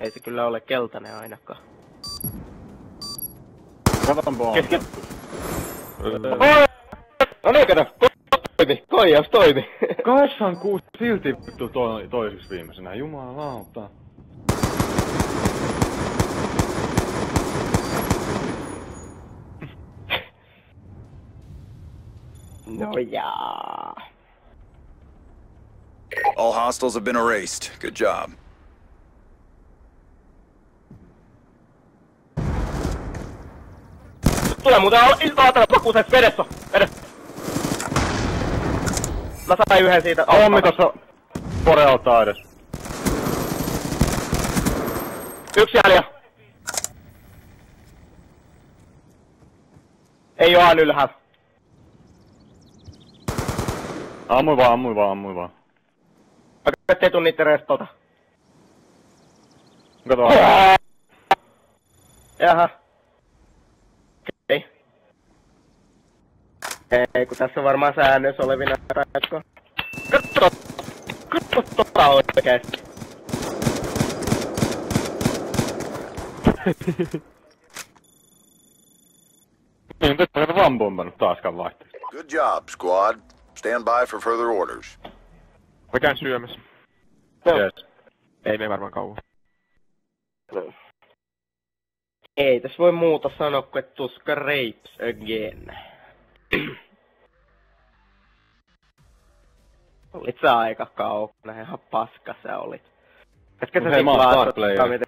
Ei se kyllä ole keltainen ainakaan. Katon Kesken. No niin, kato. Koijaus toimi. 86 silti vittu toiseksi viimeisenä, jumalauta. No jaa. All hostiles have been erased. Good job. Tulee muuten ilta-aatella pakuuset vedessä. Mä sain yhden siitä. Pommi tossa Borealta edes. Yksi jäljä. Ei oo aina ylhäällä. Ammui vaan. Mä ettei tuu niitten restolta. Kato. Jaha. Okei. Ei, kun tässä on varmaan säännös olevina raikkoa. Katso tota oikeesti. Niin, nyt on vaan bombannut taaskaan vaihteeksi. Good job, squad. Stand by for further orders. Mä käyn syömässä. Yes. Ei me varmaan kauan. Ei tässä voi muuta sanoa kuin et tuska rapes again. Olit sä aika kaukana, ihan paska sä olit. Etkä sä Hei, sit mä oon vaan star player.